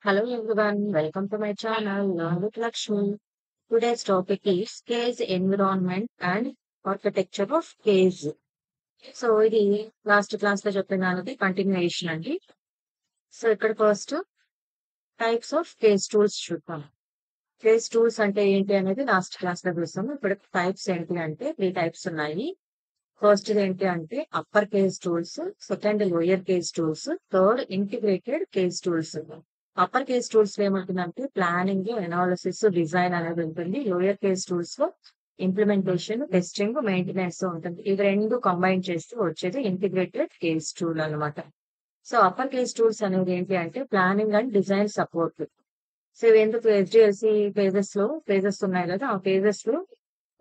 Hello everyone, welcome to my channel Learn with Lakshmi. Today's topic is case environment and architecture of case. So ఇది last class లో చెప్పిన దానికి continuation అండి. So ఇక్కడ first types of case tools చూద్దాం. Case tools అంటే ఏంటి అనేది లాస్ట్ క్లాస్ లో చూస్తాము. ఇప్పుడు టైప్స్ ఏంటి అంటే 3 టైప్స్ ఉన్నాయి. ఫస్ట్ ఏంటి అంటే upper case tools, second lower case tools, third integrated case tools. Upper case tools లో ఏమంటుందంటే ప్లానింగ్, ఎనాలిసిస్, డిజైన్ అనేది ఉంటుంది. లోయర్ కేస్ టూల్స్ లో ఇంప్లిమెంటేషన్, టెస్టింగ్, మెయింటెనెన్స్ ఉంటుంది. ఇవి రెండు కంబైన్ చేస్తూ వచ్చేది ఇంటిగ్రేటెడ్ కేస్ టూల్ అన్నమాట. సో అప్పర్ కేస్ టూల్స్ అనేది ఏంటి అంటే planning and design support. So ఇవి ఎందుకు HDLC పేజెస్ ఉన్నాయి కదా, ఆ పేజెస్ లో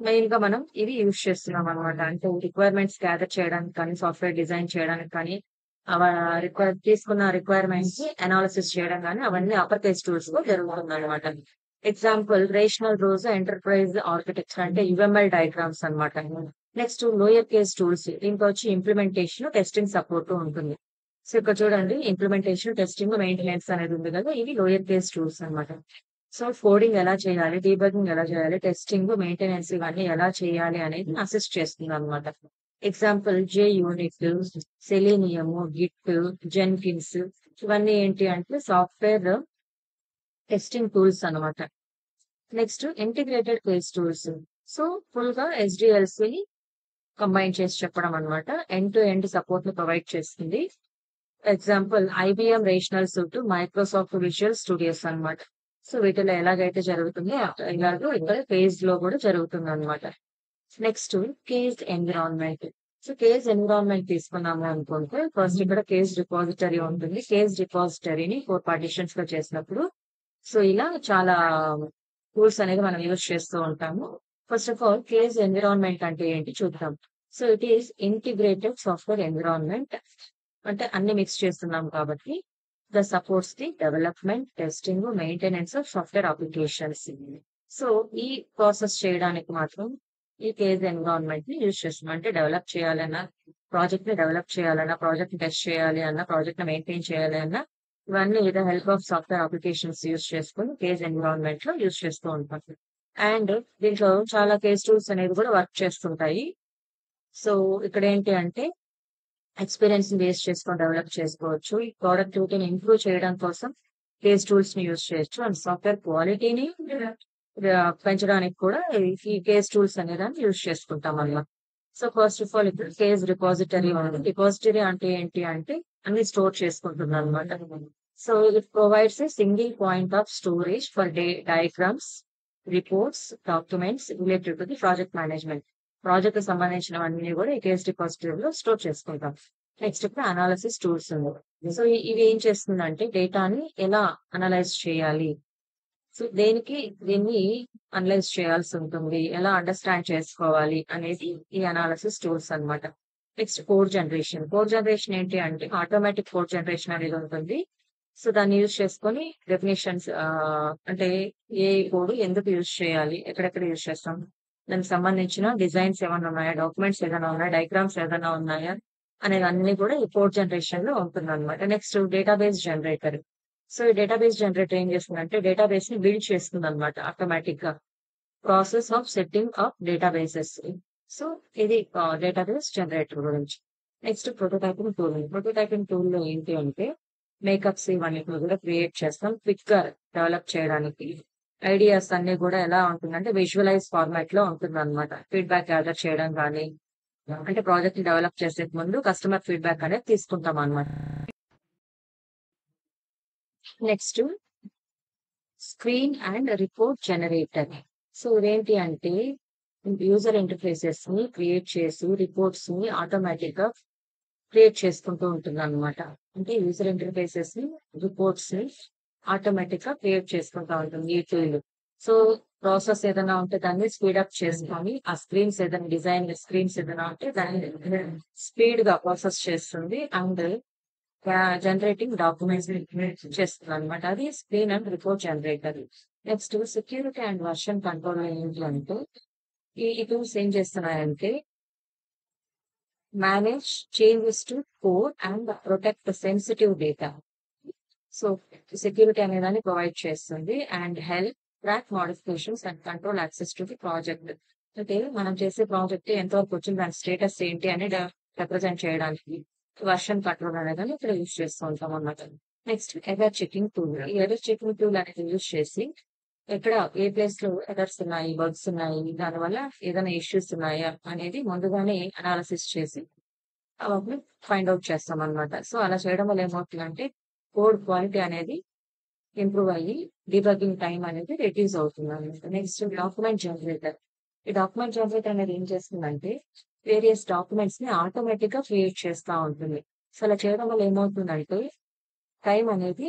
మెయిన్ గా మనం ఇవి యూజ్ చేస్తున్నాం అనమాట. అంటే రిక్వైర్మెంట్స్ గ్యాదర్ చేయడానికి కానీ, సాఫ్ట్వేర్ డిజైన్ చేయడానికి కానీ, తీసుకున్న రిక్వైర్మెంట్స్ అనాలిసిస్ చేయడం కానీ అవన్నీ అప్పర్ కేస్ టూల్స్ లో జరుగుతుంది అనమాట. Example rational rose enterprise architecture అంటే UML డయాగ్రామ్స్ అనమాట. నెక్స్ట్ లోయర్ కేస్ టూల్స్, దీంట్లో వచ్చి ఇంప్లిమెంటేషన్, టెస్టింగ్ సపోర్ట్ ఉంటుంది. సో ఇక్కడ చూడండి ఇంప్లిమెంటేషన్, టెస్టింగ్, మెయింటెనెన్స్ అనేది ఉంది కదా, ఇవి లోయర్ కేస్ టూల్స్ అనమాట. సో కోడింగ్ ఎలా చేయాలి, డీబగింగ్ ఎలా చేయాలి, టెస్టింగ్, మెయింటెనెన్స్ ఇవన్నీ ఎలా చేయాలి అనేది అసిస్ట్ చేస్తుంది అనమాట. Example JUnit, selenium, Git, Jenkins ఇవన్నీ ఏంటి అంటే సాఫ్ట్వేర్ టెస్టింగ్ టూల్స్ అనమాట. Next integrated case tools. So full గా SDLC కంబైన్ చేసి చెప్పడం అనమాట. ఎండ్ టు ఎండ్ సపోర్ట్ ని ప్రొవైడ్ చేస్తుంది. Example IBM rational suit, Microsoft visual studios అనమాట. సో వీటిలో ఎలాగైతే జరుగుతుందో ఇలాగో ఇక్కడ కేస్ లో కూడా జరుగుతుంది అనమాట. Next case environment. So case environment తీసుకున్నాము అనుకుంటే ఫస్ట్ ఇక్కడ కేస్ రిపాజిటరీ ఉంటుంది. కేస్ రిపాజిటరీని 4 పార్టిషన్స్ లో చేసినప్పుడు సో ఇలా చాలా టూల్స్ అనేది మనం యూజ్ చేస్తూ ఉంటాము. First of all case environment అంటే ఏంటి చూద్దాం. So it is integrated software environment. అంటే అన్ని మిక్స్ చేస్తున్నాం కాబట్టి the supports the development, testing, maintenance of software applications. So ఈ ప్రాసెస్ చేయడానికి మాత్రం ఈ కేస్ ఎన్విరాన్మెంట్ ని యూజ్ చేస్తున్నాం. అంటే డెవలప్ చేయాలన్నా, ప్రాజెక్ట్ ని డెవలప్ చేయాలన్నా, ప్రాజెక్ట్ ని టెస్ట్ చేయాలి అన్నా, ప్రాజెక్ట్ ని మెయింటైన్ చేయాలి అన్నా ఇవన్నీ with help of software applications use చేసుకుని కేస్ ఎన్విరాన్మెంట్ లో యూజ్ చేస్తూ ఉంటాం. అండ్ దీంట్లో చాలా కేస్ టూల్స్ అనేది కూడా వర్క్ చేస్తుంటాయి. సో ఇక్కడ ఏంటి అంటే ఎక్స్పీరియన్స్ ని బేస్ చేసుకొని డెవలప్ చేసుకోవచ్చు. ఈ ప్రొడక్టివిటీని ఇంప్రూవ్ చేయడం కోసం కేస్ టూల్స్ ని యూజ్ చేయొచ్చు. అండ్ సాఫ్ట్వేర్ క్వాలిటీని పెంచడానికి కూడా ఈ కేస్ టూల్స్ అనేదాన్ని యూజ్ చేసుకుంటాం అన్నమాట. సో ఫస్ట్ ఆఫ్ ఆల్ ఇప్పుడు కేస్ రిపాజిటరీ ఉంది. రిపాజిటరీ అంటే ఏంటి అంటే అన్ని స్టోర్ చేసుకుంటుంది అనమాట. So it provides a single point of storage for diagrams, reports, documents related to the project management. Project కి సంబంధించినవన్నీ కూడా ఈ కేస్ రిపాజిటరీలో స్టోర్ చేసుకుంటాం. నెక్స్ట్ ఇప్పుడు అనాలిసిస్ టూల్స్ ఉంది. సో ఇవి ఏం చేస్తుందంటే డేటాని ఎలా అనలైజ్ చేయాలి, సో దీన్ని అనలైజ్ చేయాల్సి ఉంటుంది, ఎలా అండర్స్టాండ్ చేసుకోవాలి అనేది ఈ అనాలిసిస్ టూల్స్ అన్నమాట. Next code generation. Code generation ఏంటి అంటే ఆటోమేటిక్ కోడ్ జనరేషన్ అనేది ఉంటుంది. సో దాన్ని యూజ్ చేసుకొని డెఫినేషన్స్ అంటే ఏ కోడ్ ఎందుకు యూజ్ చేయాలి, ఎక్కడెక్కడ యూజ్ చేస్తాం, దానికి సంబంధించిన డిజైన్స్ ఏమైనా ఉన్నాయా, డాక్యుమెంట్స్ ఏదైనా ఉన్నాయా, డయాగ్రామ్స్ ఏదైనా ఉన్నాయా అనేది అన్ని కూడా ఈ కోడ్ జనరేషన్ లో ఉంటుంది అనమాట. Next database generator. సో ఈ డేటాబేస్ జనరేటర్ ఏం చేస్తుందంటే డేటాబేస్ ని బిల్డ్ చేస్తుంది అనమాట ఆటోమేటిక్ గా. Process of setting up databases. So ఇది డేటాబేస్ జనరేటర్ గురించి. Next prototyping tool. Prototyping tool లో ఏంటి అంటే మేకప్స్ ఇవన్నీ కూడా క్రియేట్ చేస్తాం క్విక్ గా డెవలప్ చేయడానికి. ఐడియాస్ అన్ని కూడా ఎలా ఉంటుందంటే విజువలైజ్ ఫార్మాట్ లో ఉంటుంది అనమాట. ఫీడ్బ్యాక్ గ్యాదర్ చేయడం కానీ, అంటే ప్రాజెక్ట్ ని డెవలప్ చేసే ముందు కస్టమర్ ఫీడ్బ్యాక్ అనేది తీసుకుంటాం అనమాట. Next screen and report generator. So ఇదేంటి అంటే యూజర్ ఇంటర్ఫేసెస్ ని క్రియేట్ చేసి రిపోర్ట్స్ ని ఆటోమేటిక్ గా క్రియేట్ చేసుకుంటూ ఉంటుంది అనమాట. అంటే యూజర్ ఇంటర్ఫేసెస్ ని, రిపోర్ట్స్ ని ఆటోమేటిక్ గా క్రియేట్ చేసుకుంటూ ఉంటుంది ఈ టూల్. సో ప్రాసెస్ ఏదైనా ఉంటే దాన్ని స్పీడప్ చేసుకొని ఆ స్క్రీన్స్ ఏదైనా డిజైన్ స్క్రీన్స్ ఏదైనా ఉంటే దాన్ని స్పీడ్ గా ప్రాసెస్ చేస్తుంది. అండ్ జనరేటింగ్ డాక్యుమెంట్స్ చేస్తుంది అనమాట. అది screen and report generator. Next security end version control ఏంటి అంటే ఈ టూల్స్ ఏం చేస్తున్నాయంటే manage changes to code and protect sensitive data. So security అనేదాన్ని ప్రొవైడ్ చేస్తుంది and help track modifications and control access to the project. అంటే మనం చేసే ప్రాజెక్ట్ ఎంతవరకు వచ్చింది, దాని స్టేటస్ ఏంటి అని రిప్రజెంట్ చేయడానికి వర్షన్ కంట్రోల్ అనేదాన్ని ఇక్కడ యూజ్ చేస్తూ ఉంటాం అన్నమాట. Next error checking tool. ఈ ఎర్రర్ చెకింగ్ టూల్ అనేది యూజ్ చేసి ఎక్కడ ఏ ప్లేస్ లో ఎర్రర్స్ ఉన్నాయి, బగ్స్ ఉన్నాయి, దానివల్ల ఏదైనా ఇష్యూస్ ఉన్నాయా అనేది ముందుగానే అనాలిసిస్ చేసి అవన్నీ ఫైండ్ అవుట్ చేస్తాం అనమాట. సో అలా చేయడం వల్ల ఏమవుతుందంటే కోడ్ క్వాలిటీ అనేది ఇంప్రూవ్ అయ్యి డీబగ్గింగ్ టైం అనేది రెడ్యూస్ అవుతుంది అనమాట. Next document generator. ఈ డాక్యుమెంట్ జనరేటర్ అనేది ఏం చేస్తుందంటే వేరియస్ డాక్యుమెంట్స్ ని ఆటోమేటిక్ గా క్రియేట్ చేస్తూ ఉంటుంది. సో అలా చేయడం వల్ల ఏమవుతుందంటే టైం అనేది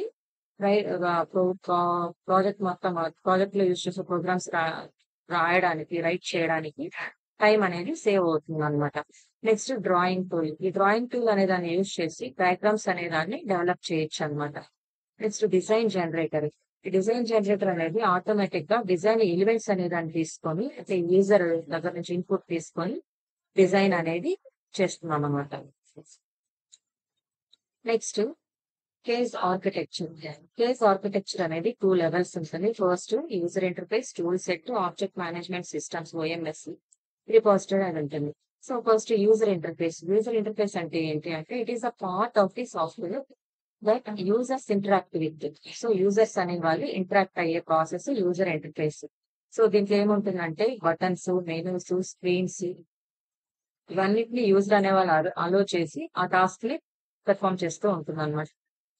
ప్రాజెక్ట్ మొత్తం ప్రాజెక్ట్ లో యూజ్ చేసే ప్రోగ్రామ్స్ రాయడానికి రైట్ చేయడానికి టైం అనేది సేవ్ అవుతుంది అనమాట. Next drawing tool. ఈ డ్రాయింగ్ టూల్ అనే దాన్ని యూజ్ చేసి డయాగ్రామ్స్ అనే దాన్ని డెవలప్ చేయొచ్చు అనమాట. Next design generator. ఈ డిజైన్ జనరేటర్ అనేది ఆటోమేటిక్ గా డిజైన్ ఎలిమెంట్స్ అనే దాన్ని తీసుకొని అంటే యూజర్ దగ్గర నుంచి ఇన్పుట్ తీసుకొని డిజైన్ అనేది చేస్తున్నాం అనమాట. Next case architecture. Case architecture అనేది 2 లెవెల్స్ ఉంటుంది. First user interface, tool set, object management systems OMS, repository అని ఉంటుంది. So first user interface. User interface అంటే ఏంటి అంటే it is a part of the software that users interact with. So users అనే వాళ్ళు interact అయ్యే process user interface. So దీంట్లో ఏముంటుందంటే బటన్స్, మెనూస్, స్క్రీన్స్ ఇవన్నిటిని యూజర్ అనే వాళ్ళు అలో చేసి ఆ టాస్క్ ని పెర్ఫామ్ చేస్తూ ఉంటుంది అనమాట.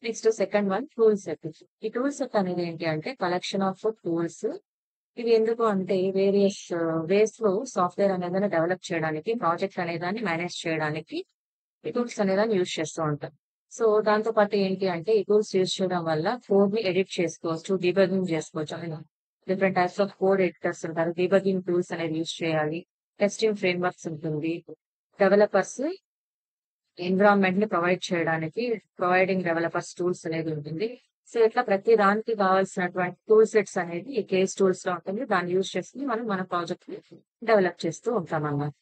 Next second one tool set. ఈ టూల్ సెట్ అనేది ఏంటి అంటే కలెక్షన్ ఆఫ్ టూల్స్. ఇవి ఎందుకు అంటే వేరియస్ వేస్ లో సాఫ్ట్వేర్ అనేదాన్ని డెవలప్ చేయడానికి, ప్రాజెక్ట్ అనేదాన్ని మేనేజ్ చేయడానికి ఈ టూల్స్ అనేదాన్ని యూజ్ చేస్తూ ఉంటాం. సో దాంతో పాటు ఏంటి అంటే ఈ టూల్స్ యూజ్ చేయడం వల్ల కోడ్ ని ఎడిట్ చేసుకోవచ్చు, డీబగింగ్ చేసుకోవచ్చు. Different types of code editors ఉంటారు. డీబగింగ్ టూల్స్ అనేది యూజ్ చేయాలి. టెస్టింగ్ ఫ్రేమ్ వర్క్స్ ఉంటుంది. డెవలపర్స్ ఎన్విరాన్మెంట్ ని ప్రొవైడ్ చేయడానికి ప్రొవైడింగ్ డెవలపర్స్ టూల్స్ అనేది ఉంటుంది. సో ఇట్లా ప్రతి దానికి కావాల్సినటువంటి టూల్ సెట్స్ అనేది ఈ కేస్ టూల్స్ లో ఉంటుంది. దాన్ని యూజ్ చేసుకుని మనం మన ప్రాజెక్ట్ ని డెవలప్ చేస్తూ ఉంటాం అన్నమాట.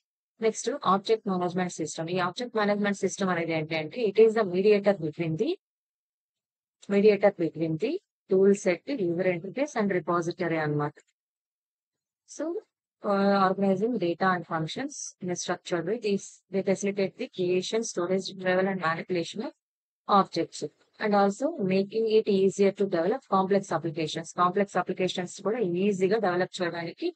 Next object management system. ఈ ఆబ్జెక్ట్ మేనేజ్మెంట్ సిస్టమ్ అనేది ఏంటంటే it is the mediator between the tool set, user interface and repository అన్నమాట. So, organizing data and functions in a structured way, they facilitate the creation, storage, retrieval, and manipulation of objects, and also making it easier to develop complex applications. Complex applications కూడా ఈజీగా develop చేయడానికి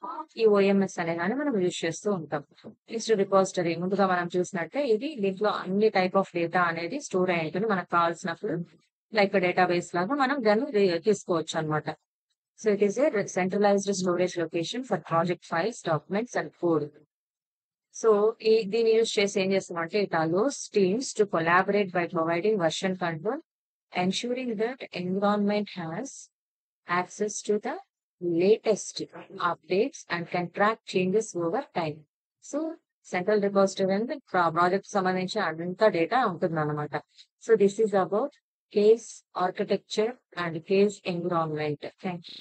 ఈ OMS అనేదాన్ని మనం use చేస్తూ ఉంటాం. Next repository. ముందుగా మనం చూసినట్టే ఇది దీంట్లో అన్ని టైప్ ఆఫ్ డేటా అనేది స్టోర్ అయి ఉంటుంది. మనకు కావాల్సినప్పుడు లైక్ డేటాబేస్ లాగా మనం దాన్ని తీసుకోవచ్చు అనమాట. So it is a centralized storage location for project files, documents, and code. So దీన్ని యూజ్ చేసి ఏం చేస్తామంటే it allows teams to collaborate by providing version control, ensuring that environment has access to the latest updates and can track changes over time. So central repository అంటే project సంబంధించిన అంత data ఉంటుంది అనమాట. So this is about case architecture and case environment. Thank you.